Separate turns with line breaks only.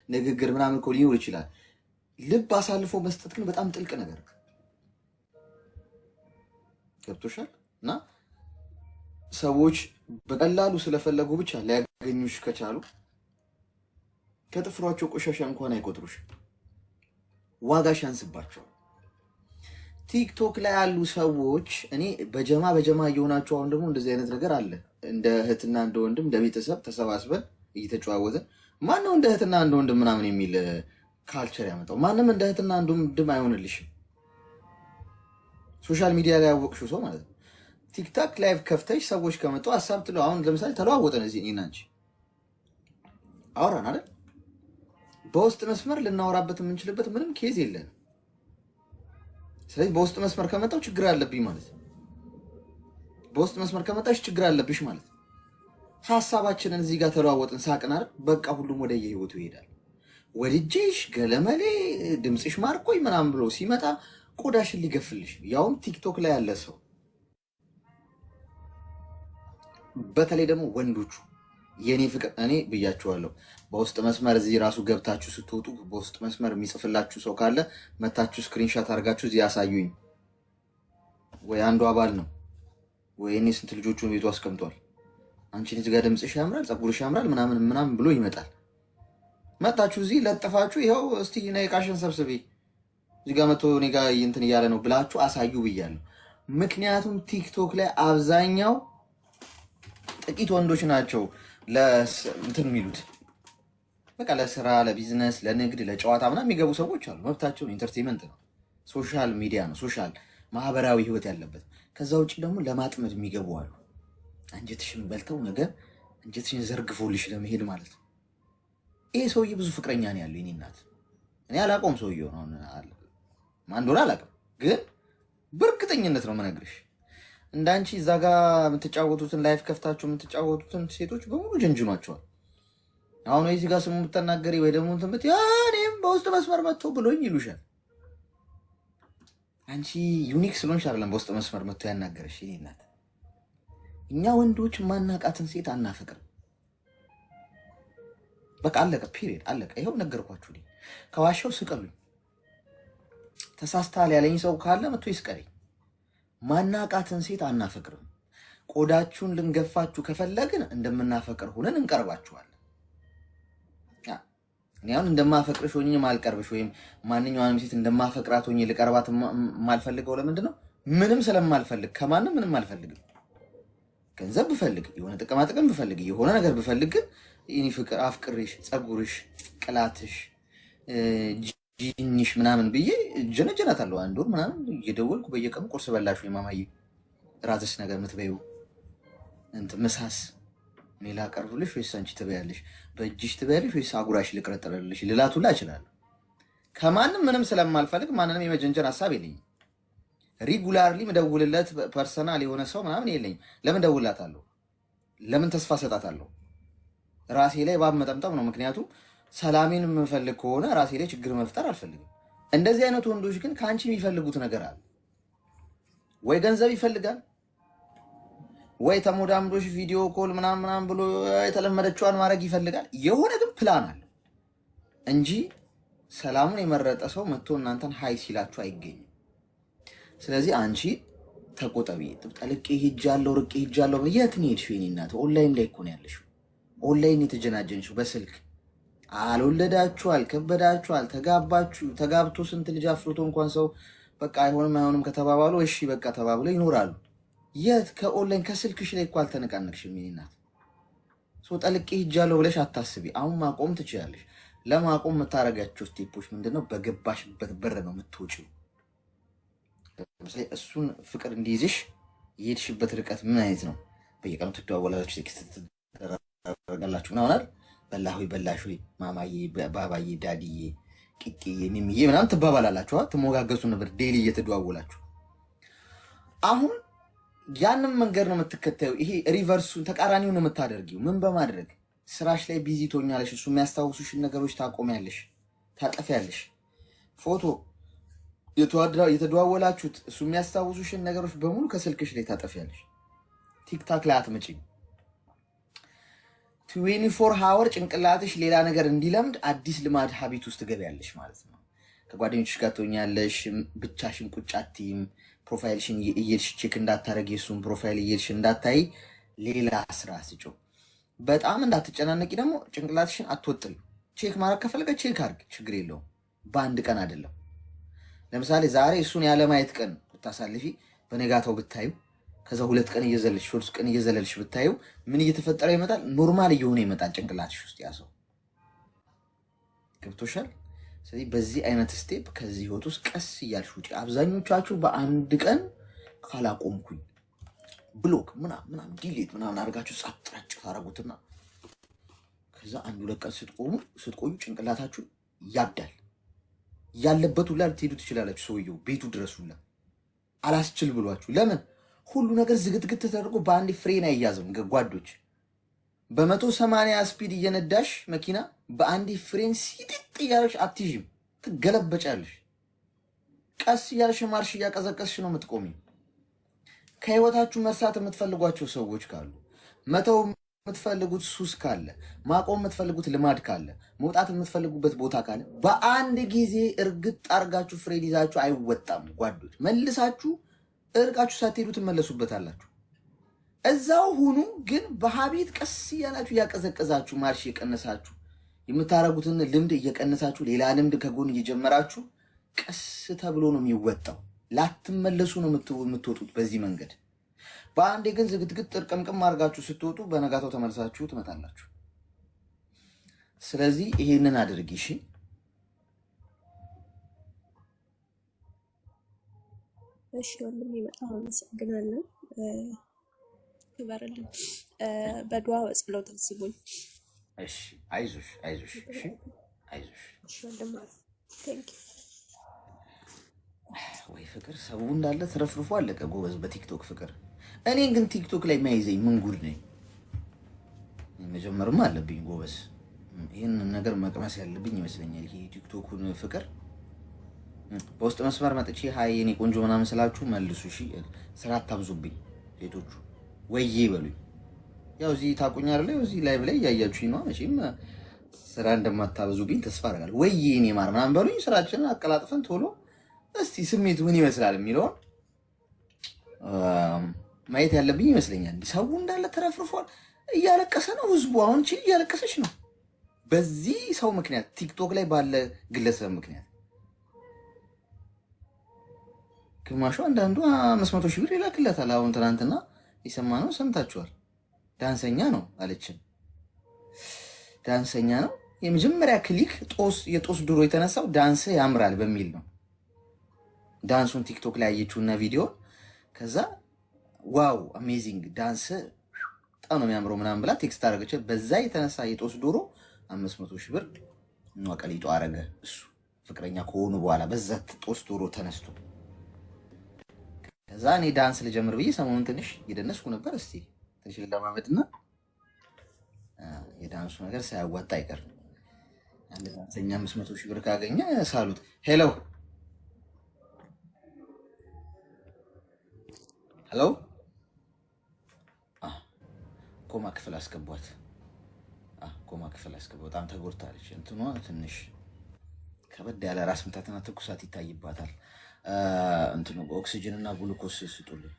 ንግግር ምናምን እኮ ሊኖር ይችላል። ልብ አሳልፎ መስጠት ግን በጣም ጥልቅ ነገር ገብቶሻል። እና ሰዎች በቀላሉ ስለፈለጉ ብቻ ሊያገኙሽ ከቻሉ ከጥፍሯቸው ቆሻሻ እንኳን አይቆጥሩሽ፣ ዋጋሽ ያንስባቸዋል። ቲክቶክ ላይ ያሉ ሰዎች እኔ በጀማ እየሆናቸው አሁን ደግሞ እንደዚህ አይነት ነገር አለ። እንደ እህትና እንደ ወንድም እንደ ቤተሰብ ተሰባስበን እየተጨዋወትን ማነው እንደ እህትና እንደ ወንድም ምናምን የሚል ካልቸር ያመጣው? ማንም እንደ እህትና እንደ ወንድም አይሆንልሽም። ሶሻል ሚዲያ ላይ ያወቅሽው ሰው ማለት ነው። ቲክታክ ላይቭ ከፍተሽ ሰዎች ከመጡ ሀሳብ ትለው። አሁን ለምሳሌ ተለዋወጠን እዚህ እኔና አንቺ አወራን አይደል? በውስጥ መስመር ልናወራበት የምንችልበት ምንም ኬዝ የለን። ስለዚህ በውስጥ መስመር ከመጣው ችግር አለብኝ ማለት ነው። በውስጥ መስመር ከመጣሽ ችግር አለብሽ ማለት ነው። ሀሳባችንን እዚህ ጋር ተለዋወጥን፣ ሳቅን አይደል? በቃ ሁሉም ወደ የህይወቱ ይሄዳል። ወድጄሽ ገለመሌ ድምፅሽ ማርኮኝ ምናምን ብሎ ሲመጣ ቆዳሽን ሊገፍልሽ፣ ያውም ቲክቶክ ላይ ያለ ሰው። በተለይ ደግሞ ወንዶቹ የኔ ፍቅር እኔ ብያችኋለሁ። በውስጥ መስመር እዚህ ራሱ ገብታችሁ ስትወጡ በውስጥ መስመር የሚጽፍላችሁ ሰው ካለ መታችሁ ስክሪንሻት አድርጋችሁ እዚህ ያሳዩኝ። ወይ አንዱ አባል ነው ወይ እኔ ስንት ልጆቹን ቤቱ አስቀምጧል። አንቺ ልጅ ጋር ድምፅሽ ያምራል፣ ፀጉርሽ ያምራል ምናምን ብሎ ይመጣል። መጣችሁ እዚህ ለጥፋችሁ ይኸው እስቲ ነይ ዕቃሽን ሰብስቤ እዚህ ጋር መቶ እኔ ጋር እንትን እያለ ነው ብላችሁ አሳዩ ብያለሁ። ምክንያቱም ቲክቶክ ላይ አብዛኛው ጥቂት ወንዶች ናቸው ለእንትን የሚሉት በቃ ለስራ፣ ለቢዝነስ፣ ለንግድ፣ ለጨዋታ ምናምን የሚገቡ ሰዎች አሉ። መብታቸውን ኢንተርቴንመንት ነው፣ ሶሻል ሚዲያ ነው፣ ሶሻል ማህበራዊ ህይወት ያለበት። ከዛ ውጭ ደግሞ ለማጥመድ የሚገቡ አሉ። አንጀትሽን በልተው ነገር አንጀትሽን ዘርግፎልሽ ለመሄድ ማለት ነው። ይሄ ሰውዬ ብዙ ፍቅረኛ ነው ያለው። የኔ እናት እኔ አላውቀውም ሰውዬው ነው ማን እንደሆነ አላውቅም፣ ግን በእርግጠኝነት ነው የምነግርሽ እንዳንቺ እዛ ጋር የምትጫወቱትን ላይፍ ከፍታችሁ የምትጫወቱትን ሴቶች በሙሉ ጀንጅኗቸዋል። አሁን ወይ እዚህ ጋር ስሙ የምትናገሪ ወይ ደግሞ እንትን ብትይ እኔም በውስጥ መስመር መጥቶ ብሎኝ ይሉሻል። አንቺ ዩኒክ ስለሆንሽ አይደለም በውስጥ መስመር መጥቶ ያናገረሽ የኔ እናት። እኛ ወንዶች ማናቃትን ሴት አናፈቅርም። በቃ አለቀ፣ ፒሪየድ አለቀ። ይኸው ነገርኳችሁ። ከዋሻው ስቀሉኝ። ተሳስታል ያለኝ ሰው ካለ መጥቶ ይስቀለኝ። ማናቃትን ሴት አናፈቅርም። ቆዳችሁን ልንገፋችሁ ከፈለግን እንደምናፈቅር ሆነን እንቀርባችኋለን። እኔ አሁን እንደማፈቅርሽ ሆኜ ማልቀርብሽ ወይም ማንኛውንም ሴት እንደማፈቅራት ሆኜ ልቀርባት ማልፈልገው ለምንድን ነው? ምንም ስለማልፈልግ፣ ከማንም ምንም አልፈልግም። ገንዘብ ብፈልግ፣ የሆነ ጥቅማጥቅም ብፈልግ፣ የሆነ ነገር ብፈልግ ግን ይህኔ ፍቅር አፍቅርሽ፣ ፀጉርሽ፣ ቅላትሽ፣ ጂኒሽ ምናምን ብዬ ጀነጀናታለሁ። አንድ ወር ምናምን እየደወልኩ በየቀኑ ቁርስ በላሽ ወይ ማማዬ ራስሽ ነገር የምትበይው እንትን ምሳስ እኔ ላቀርብልሽ ወይስ አንቺ ትበያለሽ? በእጅሽ ትበያለሽ ወይስ አጉራሽ ልቅረጥረልሽ? ልላቱላ እችላለሁ። ከማንም ምንም ስለማልፈልግ ማንንም የመጀንጀን ሀሳብ የለኝም። ሪጉላርሊ ምደውልለት ፐርሰናል የሆነ ሰው ምናምን የለኝም። ለምን ደውላታለሁ? ለምን ተስፋ ሰጣታለሁ? ራሴ ላይ ባብ መጠምጠም ነው። ምክንያቱም ሰላሜን የምፈልግ ከሆነ ራሴ ላይ ችግር መፍጠር አልፈልግም። እንደዚህ አይነት ወንዶች ግን ከአንቺ የሚፈልጉት ነገር አለ። ወይ ገንዘብ ይፈልጋል፣ ወይ ተሞዳምዶሽ ቪዲዮ ኮል ምናምን ብሎ የተለመደችዋን ማድረግ ይፈልጋል። የሆነ ግን ፕላን አለ እንጂ ሰላሙን የመረጠ ሰው መጥቶ እናንተን ሀይ ሲላችሁ አይገኝም። ስለዚህ አንቺ ተቆጠቢ። ጠልቄ ሄጃለሁ፣ ርቄ ሄጃለሁ። የት ነው የሄድሽው? የእኔ እናት ኦንላይን ላይ እኮ ነው ያለሽው። ኦንላይን የተጀናጀንሽው በስልክ አልወለዳችሁ፣ አልከበዳችሁ፣ አልተጋባችሁ። ተጋብቶ ስንት ልጅ አፍርቶ እንኳን ሰው በቃ አይሆንም ከተባባሉ እሺ በቃ ተባብሎ ይኖራሉ። የት ከኦንላይን ከስልክሽ ላይ እኮ አልተነቃነቅሽም። የእኔ እናት ጠልቄ ሄጃለሁ ብለሽ አታስቢ። አሁን ማቆም ትችላለሽ። ለማቆም የምታደርጋቸው ስቴፖች ምንድነው? በገባሽበት በር ነው የምትወጪው። ለምሳሌ እሱን ፍቅር እንዲይዝሽ የሄድሽበት ርቀት ምን አይነት ነው? በየቀኑ ትደዋወላላችሁ፣ ቴክስት ትደራረጋላችሁ ምናምን። በላሽ ወይ ማማዬ፣ ባባዬ፣ ዳዲዬ፣ ቂጤዬ፣ ሚሚዬ ምናምን ትባባላላችሁ። ትሞጋገሱ ነበር ዴይሊ እየተደዋወላችሁ። አሁን ያንን መንገድ ነው የምትከታዩ። ይሄ ሪቨርሱን ተቃራኒውን ነው የምታደርጊው። ምን በማድረግ ስራሽ ላይ ቢዚ ትሆኛለሽ። እሱ የሚያስታውሱሽን ነገሮች ታቆሚያለሽ፣ ታጠፊያለሽ። ፎቶ የተደዋወላችሁት እሱ የሚያስታውሱሽን ነገሮች በሙሉ ከስልክሽ ላይ ታጠፊያለሽ። ቲክታክ ላይ አትመጪም። 24 ሃወር ጭንቅላትሽ ሌላ ነገር እንዲለምድ አዲስ ልማድ ሀቢት ውስጥ ትገቢያለሽ ማለት ነው። ከጓደኞችሽ ጋር ትሆኛለሽ። ብቻሽን ቁጭ አትይም። ፕሮፋይልሽን እየሄድሽ ቼክ እንዳታረጊ፣ የሱን ፕሮፋይል እየሄድሽ እንዳታይ ሌላ ስራ ስጮ። በጣም እንዳትጨናነቂ ደግሞ ጭንቅላትሽን አትወጥሪ። ቼክ ማድረግ ከፈለገ ቼክ አድርግ፣ ችግር የለውም። በአንድ ቀን አይደለም። ለምሳሌ ዛሬ እሱን ያለማየት ቀን ብታሳልፊ በነጋታው ብታዩ ከዛ 2 ቀን እየዘለልሽ 3 ቀን እየዘለልሽ ብታዩ ምን እየተፈጠረ ይመጣል? ኖርማል እየሆነ ይመጣል ጭንቅላትሽ ውስጥ ያሰው። ገብቶሻል? ስለዚህ በዚህ አይነት ስቴፕ ከዚህ ህይወት ውስጥ ቀስ እያልሽ ውጪ። አብዛኞቻችሁ በአንድ ቀን ካላቆምኩኝ ብሎክ ምናምን ዲሌት ምናምን አድርጋችሁ ጻጥራጭ ታረጉትና ከዛ 1-2 ቀን ስትቆዩ ጭንቅላታችሁ ያብዳል። ያለበት ሁላ ልትሄዱ ትችላላችሁ። ሰውየው ቤቱ ድረስ ሁላ አላስችል ብሏችሁ። ለምን? ሁሉ ነገር ዝግትግት ተደርጎ በአንድ ፍሬን አይያዝም ጓዶች። በ180 ስፒድ እየነዳሽ መኪና በአንድ ፍሬን ሲጥጥ እያለሽ አትይዥም፣ ትገለበጫለሽ። ቀስ እያለሽ ማርሽ እያቀዘቀስሽ ነው የምትቆሚ። ከህይወታችሁ መርሳት የምትፈልጓቸው ሰዎች ካሉ፣ መተው የምትፈልጉት ሱስ ካለ፣ ማቆም የምትፈልጉት ልማድ ካለ፣ መውጣት የምትፈልጉበት ቦታ ካለ በአንድ ጊዜ እርግጥ አርጋችሁ ፍሬን ይዛችሁ አይወጣም ጓዶች። መልሳችሁ እርቃችሁ ሳትሄዱ ትመለሱበታላችሁ። እዛው ሁኑ፣ ግን በሀቢት ቀስ እያላችሁ እያቀዘቀዛችሁ ማርሽ እየቀነሳችሁ የምታረጉትን ልምድ እየቀነሳችሁ ሌላ ልምድ ከጎን እየጀመራችሁ ቀስ ተብሎ ነው የሚወጣው። ላትመለሱ ነው የምትወጡት በዚህ መንገድ። በአንዴ ግን ዝግትግት ጥርቅምቅም አድርጋችሁ ስትወጡ በነጋታው ተመልሳችሁ ትመጣላችሁ። ስለዚህ ይሄንን አድርጊ እሺ።
እሺ ወንድሜ በጣም አመሰግናለሁ። ክበርልኝ። በዱዓ ወጽሎት አስቡኝ።
እሺ አይዞሽ አይዞሽ። እሺ አይዞሽ።
እሺ ወንድሜ ቴንክ ዩ።
ወይ ፍቅር ሰው እንዳለ ተረፍርፎ አለቀ ጎበዝ በቲክቶክ ፍቅር። እኔ ግን ቲክቶክ ላይ የሚያይዘኝ ምን ጉድ ነኝ። መጀመርም አለብኝ ጎበዝ። ይህን ነገር መቅመስ ያለብኝ ይመስለኛል። ይሄ ቲክቶኩን ፍቅር በውስጥ መስመር መጥቼ ሀይ የኔ ቆንጆ ምናምን ስላችሁ መልሱ እሺ። ስራ አታብዙብኝ ሴቶቹ፣ ወይዬ በሉኝ። ያው እዚህ ታቁኛ አይደለ? እዚህ ላይ ብላይ እያያችሁኝ ነው። መቼም ስራ እንደማታብዙብኝ ተስፋ አደርጋለሁ። ወይዬ እኔ ማር ምናምን በሉኝ። ስራችንን አቀላጥፈን ቶሎ እስቲ ስሜቱ ምን ይመስላል የሚለውን ማየት ያለብኝ ይመስለኛል። ሰው እንዳለ ተረፍርፏል። እያለቀሰ ነው ህዝቡ። አሁን ቺ እያለቀሰች ነው በዚህ ሰው ምክንያት፣ ቲክቶክ ላይ ባለ ግለሰብ ምክንያት። ግማሹ አንዳንዱ 500 ሺህ ብር ይላክለታል። አሁን ትናንትና የሰማነው ሰምታችኋል። ዳንሰኛ ነው አለችን። ዳንሰኛ ነው። የመጀመሪያ ክሊክ የጦስ ድሮ የተነሳው ዳንስ ያምራል በሚል ነው። ዳንሱን ቲክቶክ ላይ አየችውና ቪዲዮ፣ ከዛ ዋው አሜዚንግ ዳንስ በጣም ነው የሚያምረው ምናምን ብላ ቴክስት አደረገች። በዛ የተነሳ የጦስ ዶሮ 500 ሺህ ብር ነው ቀሊጦ አረገ። እሱ ፍቅረኛ ከሆኑ በኋላ በዛ ጦስ ዶሮ ተነስቶ፣ ከዛ እኔ ዳንስ ልጀምር ብዬ ሰሞኑን ትንሽ እየደነስኩ ነበር። እስቲ ትንሽ ለማመድና የዳንሱ ነገር ሳያዋጣ አይቀርም። አንድ ዳንሰኛ 500 ሺህ ብር ካገኘ ሳሉት። ሄሎ ሄሎ፣ ኮማ ክፍል አስገቧት። ኮማ ክፍል አስገቧት። በጣም ተጎድታለች። እንትኗ ትንሽ ከበድ ያለ ራስ ምታትና ትኩሳት ይታይባታል። እንትኑ ኦክሲጅን እና ግሉኮስ ስጡልኝ።